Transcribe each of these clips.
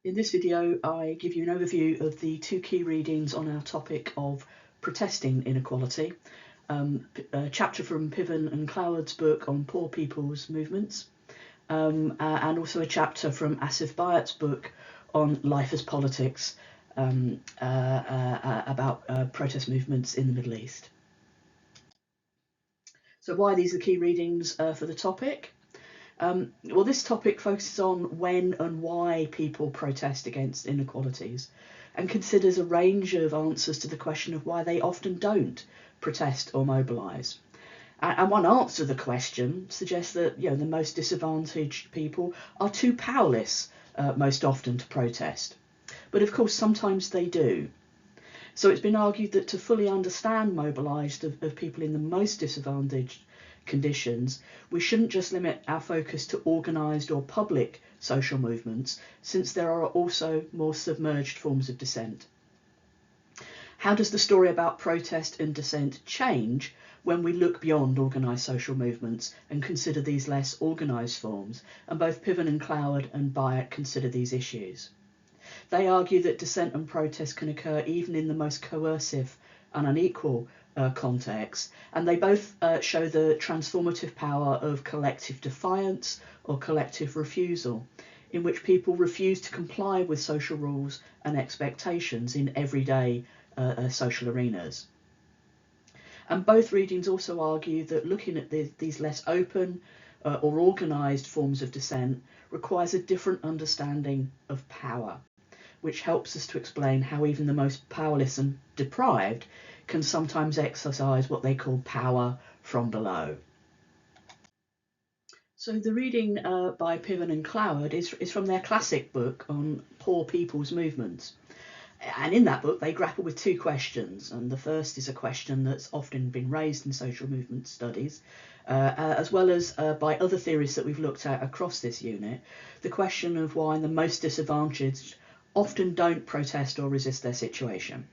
In this video, I give you an overview of the two key readings on our topic of protesting inequality, a chapter from Piven and Cloward's book on poor people's movements, and also a chapter from Bayat's book on life as politics, about protest movements in the Middle East. So why these are the key readings for the topic? Well, this topic focuses on when and why people protest against inequalities and considers a range of answers to the question of why they often don't protest or mobilise. And one answer to the question suggests that the most disadvantaged people are too powerless most often to protest. But of course, sometimes they do. So it's been argued that to fully understand mobilised of people in the most disadvantaged conditions, we shouldn't just limit our focus to organised or public social movements, since there are also more submerged forms of dissent. How does the story about protest and dissent change when we look beyond organised social movements and consider these less organised forms? And both Piven and Cloward and Bayat consider these issues. They argue that dissent and protest can occur even in the most coercive and unequal contexts, and they both show the transformative power of collective defiance or collective refusal, in which people refuse to comply with social rules and expectations in everyday social arenas. And both readings also argue that looking at these less open or organised forms of dissent requires a different understanding of power, which helps us to explain how even the most powerless and deprived can sometimes exercise what they call power from below. So the reading by Piven and Cloward is from their classic book on poor people's movements. And in that book, they grapple with two questions. And the first is a question that's often been raised in social movement studies, as well as by other theories that we've looked at across this unit, the question of why the most disadvantaged often don't protest or resist their situation.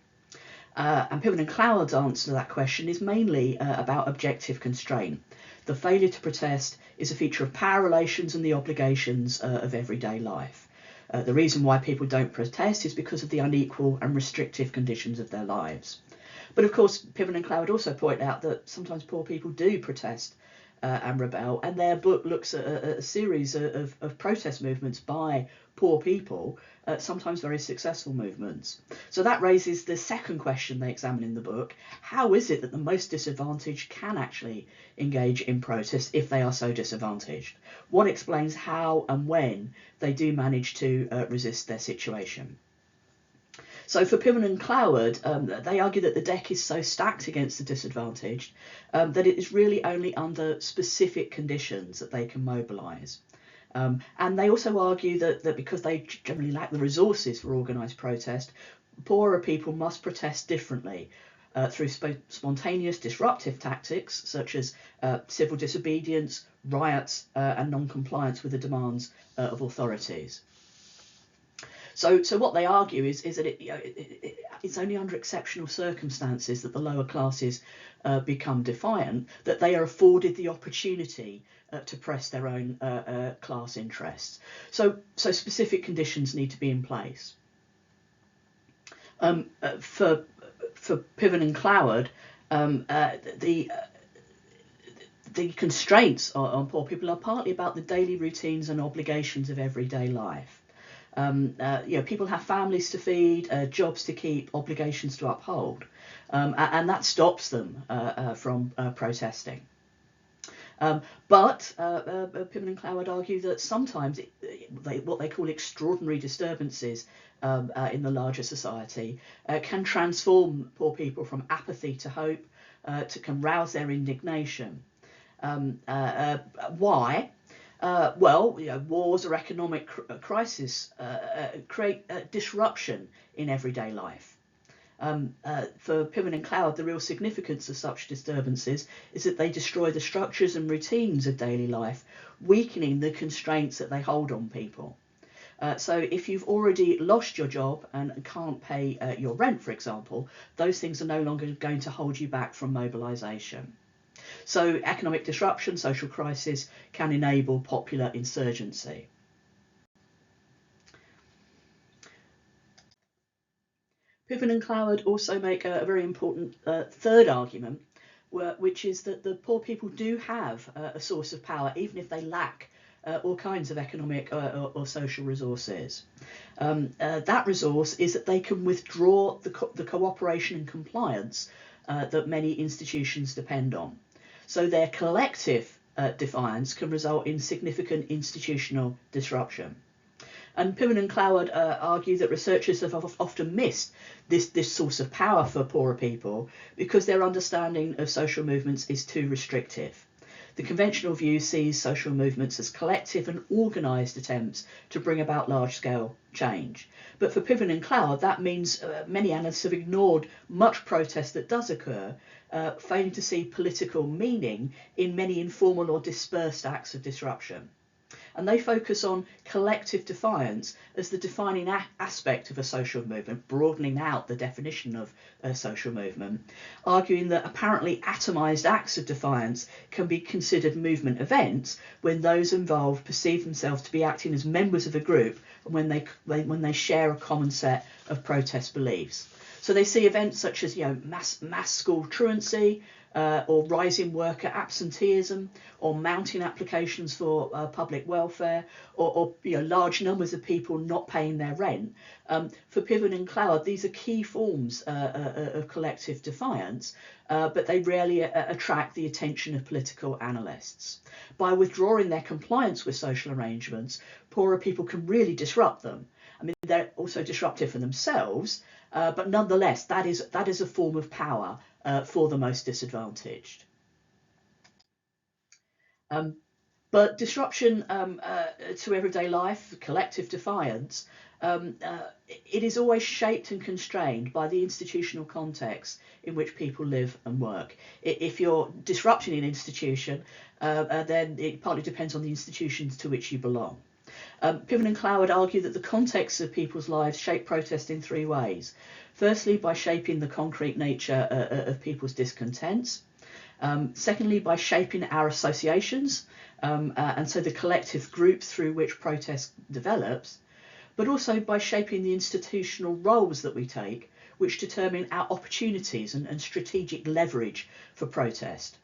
And Piven and Cloward's answer to that question is mainly about objective constraint. The failure to protest is a feature of power relations and the obligations of everyday life. The reason why people don't protest is because of the unequal and restrictive conditions of their lives. But of course, Piven and Cloward also point out that sometimes poor people do protest and rebel, and their book looks at a series of protest movements by poor people, sometimes very successful movements. So that raises the second question they examine in the book: how is it that the most disadvantaged can actually engage in protest if they are so disadvantaged? What explains how and when they do manage to resist their situation? So for Piven and Cloward, they argue that the deck is so stacked against the disadvantaged that it is really only under specific conditions that they can mobilise. And they also argue that because they generally lack the resources for organised protest, poorer people must protest differently through spontaneous disruptive tactics such as civil disobedience, riots, and non-compliance with the demands of authorities. So what they argue is that it's only under exceptional circumstances that the lower classes become defiant, that they are afforded the opportunity to press their own class interests. So specific conditions need to be in place. For Piven and Cloward, the constraints on poor people are partly about the daily routines and obligations of everyday life. People have families to feed, jobs to keep, obligations to uphold, and that stops them from protesting. But Piven and Cloward argue that sometimes what they call extraordinary disturbances in the larger society can transform poor people from apathy to hope, can rouse their indignation. Why? Wars or economic crisis create disruption in everyday life. For Piven and Cloward, the real significance of such disturbances is that they destroy the structures and routines of daily life, weakening the constraints that they hold on people. So if you've already lost your job and can't pay your rent, for example, those things are no longer going to hold you back from mobilisation. So economic disruption, social crisis can enable popular insurgency. Piven and Cloward also make a very important third argument, which is that the poor people do have a source of power, even if they lack all kinds of economic or social resources. That resource is that they can withdraw the cooperation and compliance that many institutions depend on. So their collective defiance can result in significant institutional disruption. And Piven and Cloward argue that researchers have often missed this source of power for poorer people because their understanding of social movements is too restrictive. The conventional view sees social movements as collective and organised attempts to bring about large-scale change. But for Piven and Cloward, that means many analysts have ignored much protest that does occur, failing to see political meaning in many informal or dispersed acts of disruption. And they focus on collective defiance as the defining aspect of a social movement, broadening out the definition of a social movement, arguing that apparently atomised acts of defiance can be considered movement events when those involved perceive themselves to be acting as members of a group and when they share a common set of protest beliefs. So they see events such as mass school truancy, or rising worker absenteeism, or mounting applications for public welfare, or large numbers of people not paying their rent. For Piven and Cloward, these are key forms of collective defiance, but they rarely attract the attention of political analysts. By withdrawing their compliance with social arrangements, poorer people can really disrupt them. I mean, they're also disruptive for themselves, but nonetheless, that is a form of power for the most disadvantaged. But disruption to everyday life, collective defiance, it is always shaped and constrained by the institutional context in which people live and work. If you're disrupting an institution, then it partly depends on the institutions to which you belong. Piven and Cloward argue that the context of people's lives shape protest in three ways. Firstly, by shaping the concrete nature of people's discontents. Secondly, by shaping our associations, and so the collective groups through which protest develops, but also by shaping the institutional roles that we take, which determine our opportunities and strategic leverage for protest.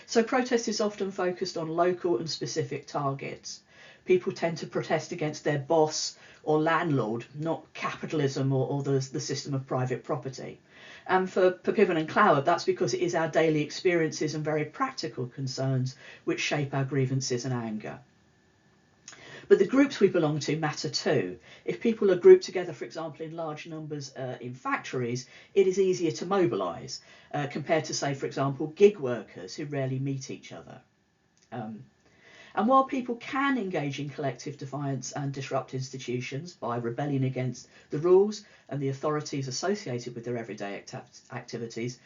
So protest is often focused on local and specific targets. People tend to protest against their boss or landlord, not capitalism or the system of private property. And for Piven and Cloward, that's because it is our daily experiences and very practical concerns which shape our grievances and anger. But the groups we belong to matter too. If people are grouped together, for example, in large numbers in factories, it is easier to mobilise compared to, say, for example, gig workers who rarely meet each other. And while people can engage in collective defiance and disrupt institutions by rebelling against the rules and the authorities associated with their everyday activities,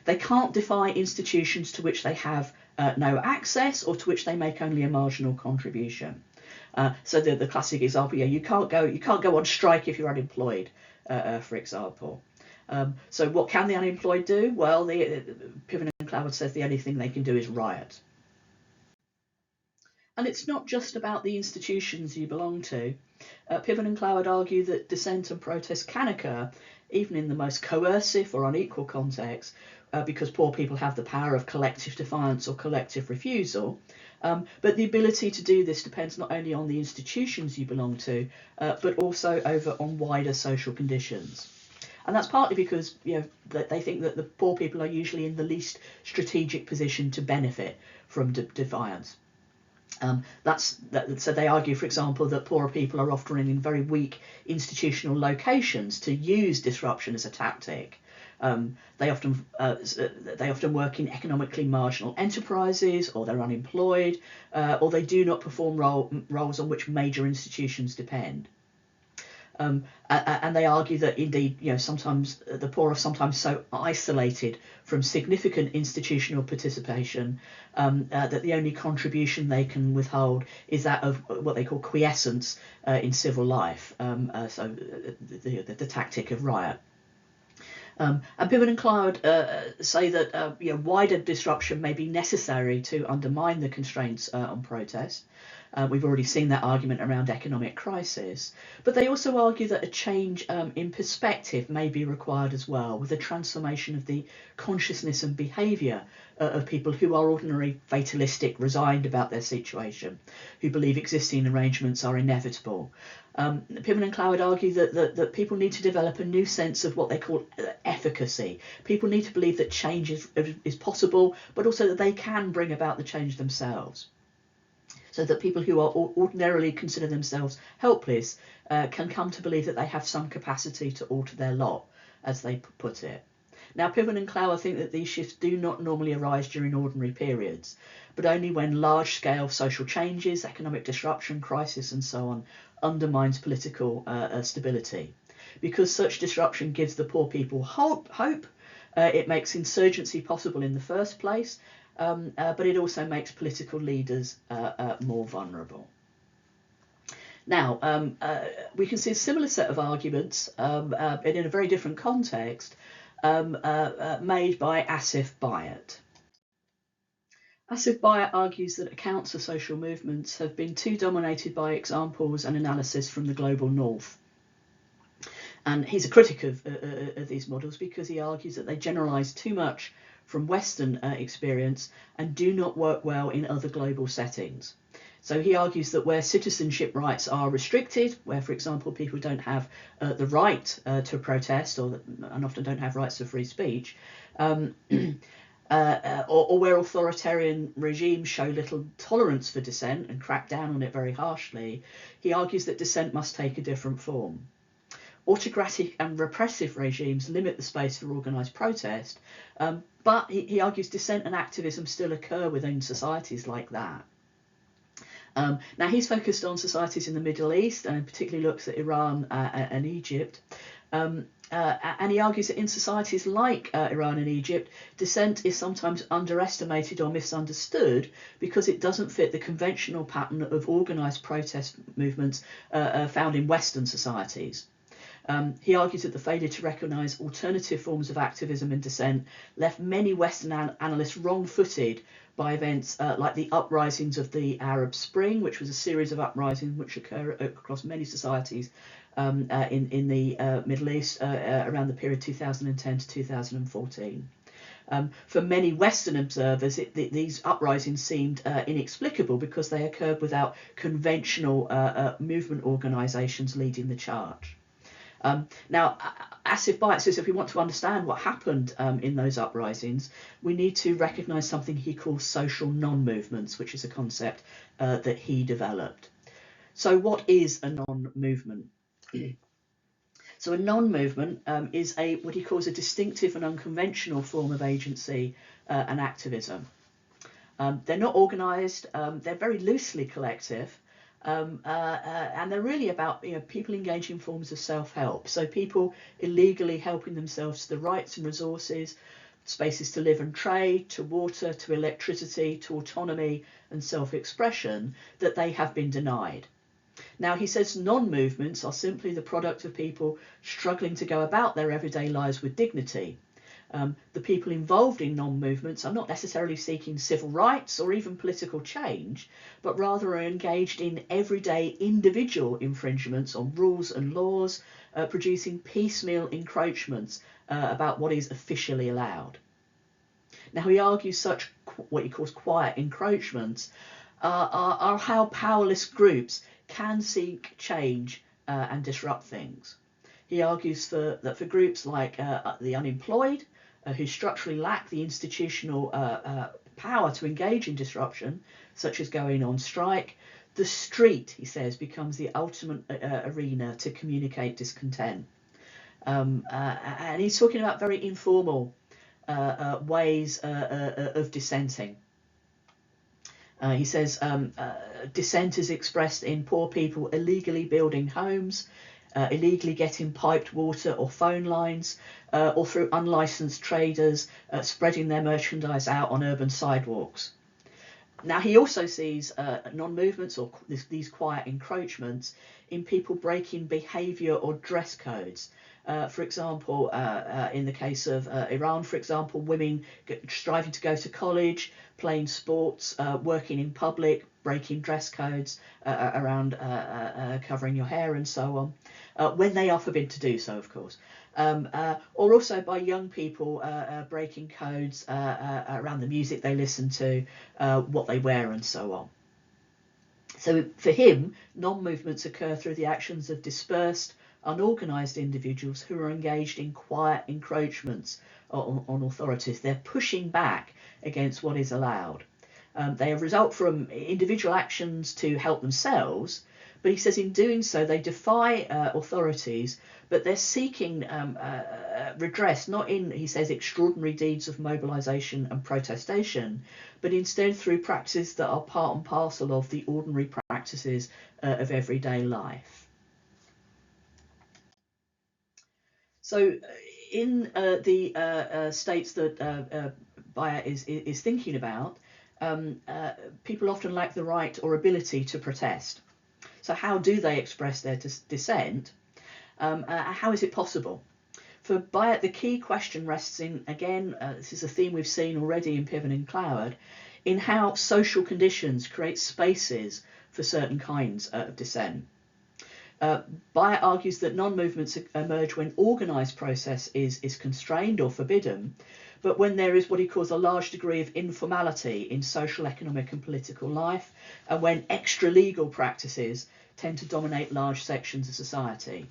they can't defy institutions to which they have no access or to which they make only a marginal contribution. So the classic example, you can't go on strike if you're unemployed, for example. So what can the unemployed do? Well, Piven and Cloward says the only thing they can do is riot. And it's not just about the institutions you belong to. Piven and Cloward argue that dissent and protest can occur even in the most coercive or unequal context, because poor people have the power of collective defiance or collective refusal. But the ability to do this depends not only on the institutions you belong to, but also on wider social conditions. And that's partly because that they think that the poor people are usually in the least strategic position to benefit from defiance. So they argue, for example, that poorer people are often in very weak institutional locations to use disruption as a tactic. They often work in economically marginal enterprises, or they're unemployed, or they do not perform roles on which major institutions depend. And they argue that indeed, sometimes the poor are sometimes so isolated from significant institutional participation that the only contribution they can withhold is that of what they call quiescence in civil life, so the tactic of riot. And Piven and Cloward say that wider disruption may be necessary to undermine the constraints on protest. We've already seen that argument around economic crisis. But they also argue that a change in perspective may be required as well, with a transformation of the consciousness and behaviour of people who are ordinarily fatalistic, resigned about their situation, who believe existing arrangements are inevitable. Piven and Cloward argue that people need to develop a new sense of what they call efficacy. People need to believe that change is possible, but also that they can bring about the change themselves. So that people who are ordinarily consider themselves helpless can come to believe that they have some capacity to alter their lot, as they put it. Now, Piven and Cloward think that these shifts do not normally arise during ordinary periods, but only when large-scale social changes, economic disruption, crisis and so on undermines political stability. Because such disruption gives the poor people hope, it makes insurgency possible in the first place, but it also makes political leaders more vulnerable. Now, we can see a similar set of arguments, but in a very different context, made by Asif Bayat. Asif Bayat argues that accounts of social movements have been too dominated by examples and analysis from the global north. And he's a critic of these models because he argues that they generalise too much from Western experience and do not work well in other global settings. So he argues that where citizenship rights are restricted, where, for example, people don't have the right to protest and often don't have rights to free speech, or where authoritarian regimes show little tolerance for dissent and crack down on it very harshly, he argues that dissent must take a different form. Autocratic and repressive regimes limit the space for organised protest, but he argues dissent and activism still occur within societies like that. Now, he's focused on societies in the Middle East and particularly looks at Iran and Egypt. And he argues that in societies like Iran and Egypt, dissent is sometimes underestimated or misunderstood because it doesn't fit the conventional pattern of organised protest movements found in Western societies. He argues that the failure to recognise alternative forms of activism and dissent left many Western analysts wrong-footed by events like the uprisings of the Arab Spring, which was a series of uprisings which occur across many societies in the Middle East around the period 2010 to 2014. For many Western observers, these uprisings seemed inexplicable because they occurred without conventional movement organisations leading the charge. Now, Asif Bayat says if we want to understand what happened in those uprisings, we need to recognise something he calls social non-movements, which is a concept that he developed. So what is a non-movement? So a non-movement is what he calls a distinctive and unconventional form of agency and activism. They're not organised, they're very loosely collective, and they're really about people engaging in forms of self-help. So people illegally helping themselves to the rights and resources, spaces to live and trade, to water, to electricity, to autonomy and self-expression that they have been denied. Now, he says non-movements are simply the product of people struggling to go about their everyday lives with dignity. The people involved in non-movements are not necessarily seeking civil rights or even political change, but rather are engaged in everyday individual infringements on rules and laws, producing piecemeal encroachments about what is officially allowed. Now, he argues such what he calls quiet encroachments are how powerless groups can seek change and disrupt things. He argues that for groups like the unemployed, who structurally lack the institutional power to engage in disruption, such as going on strike, the street, he says, becomes the ultimate arena to communicate discontent. And he's talking about very informal ways of dissenting. He says dissent is expressed in poor people illegally building homes, illegally getting piped water or phone lines, or through unlicensed traders spreading their merchandise out on urban sidewalks. Now, he also sees non-movements or these quiet encroachments in people breaking behaviour or dress codes. For example, in the case of Iran, for example, women striving to go to college, playing sports, working in public, breaking dress codes around covering your hair and so on, when they are forbidden to do so, of course. Or also by young people breaking codes around the music they listen to, what they wear and so on. So for him, non-movements occur through the actions of dispersed, unorganised individuals who are engaged in quiet encroachments on authorities. They're pushing back against what is allowed. They result from individual actions to help themselves, but he says in doing so they defy authorities, but they're seeking redress not in, he says, extraordinary deeds of mobilisation and protestation, but instead through practices that are part and parcel of the ordinary practices of everyday life. So in the states that Bayat is thinking about, people often lack the right or ability to protest. So how do they express their dissent? How is it possible? For Bayat, the key question rests in, again, this is a theme we've seen already in Piven and Cloward, in how social conditions create spaces for certain kinds of dissent. Bayat argues that non-movements emerge when organised process is constrained or forbidden, but when there is what he calls a large degree of informality in social, economic and political life, and when extra-legal practices tend to dominate large sections of society.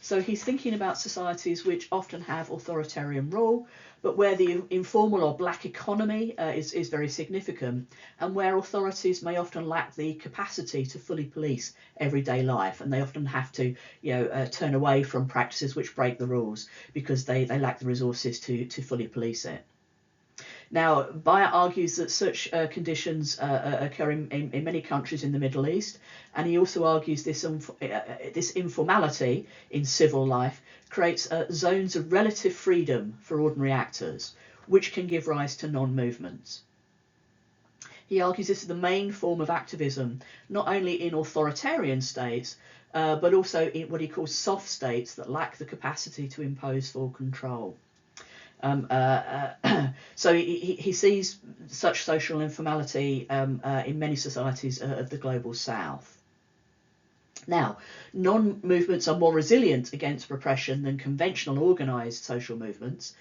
So he's thinking about societies which often have authoritarian rule, but where the informal or black economy is very significant, and where authorities may often lack the capacity to fully police everyday life, and they often have to turn away from practices which break the rules because they lack the resources to fully police it. Now, Bayat argues that such conditions occur in many countries in the Middle East, and he also argues this informality in civil life creates zones of relative freedom for ordinary actors, which can give rise to non-movements. He argues this is the main form of activism, not only in authoritarian states, but also in what he calls soft states that lack the capacity to impose full control. So he sees such social informality in many societies of the global south. Now, non-movements are more resilient against repression than conventional organised social movements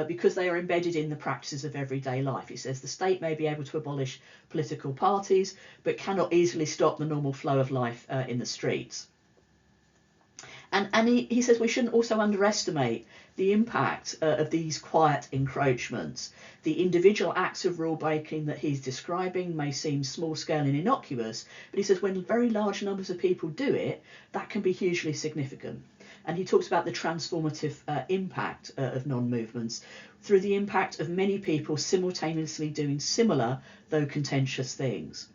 because they are embedded in the practices of everyday life. He says the state may be able to abolish political parties, but cannot easily stop the normal flow of life in the streets. And he says we shouldn't also underestimate the impact of these quiet encroachments. The individual acts of rule breaking that he's describing may seem small scale and innocuous, but he says when very large numbers of people do it, that can be hugely significant. And he talks about the transformative impact of non-movements through the impact of many people simultaneously doing similar, though contentious things.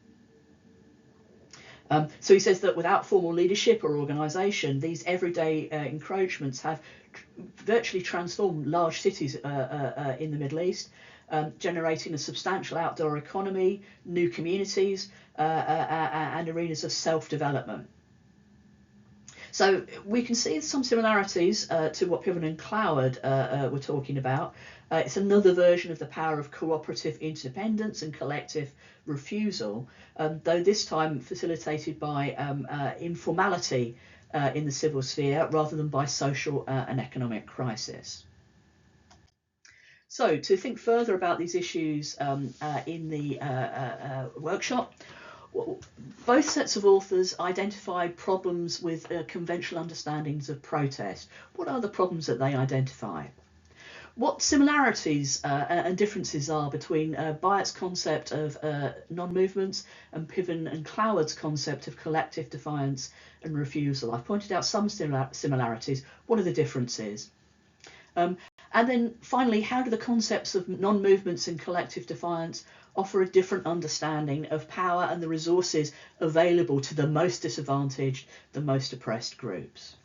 So he says that without formal leadership or organisation, these everyday encroachments have virtually transformed large cities in the Middle East, generating a substantial outdoor economy, new communities, and arenas of self-development. So we can see some similarities to what Piven and Cloward were talking about. It's another version of the power of cooperative independence and collective refusal, though this time facilitated by informality in the civil sphere rather than by social and economic crisis. So to think further about these issues in the workshop, both sets of authors identified problems with conventional understandings of protest. What are the problems that they identify? What similarities and differences are between Bayat's concept of non-movements and Piven and Cloward's concept of collective defiance and refusal? I've pointed out some similarities. What are the differences? And then finally, how do the concepts of non-movements and collective defiance offer a different understanding of power and the resources available to the most disadvantaged, the most oppressed groups?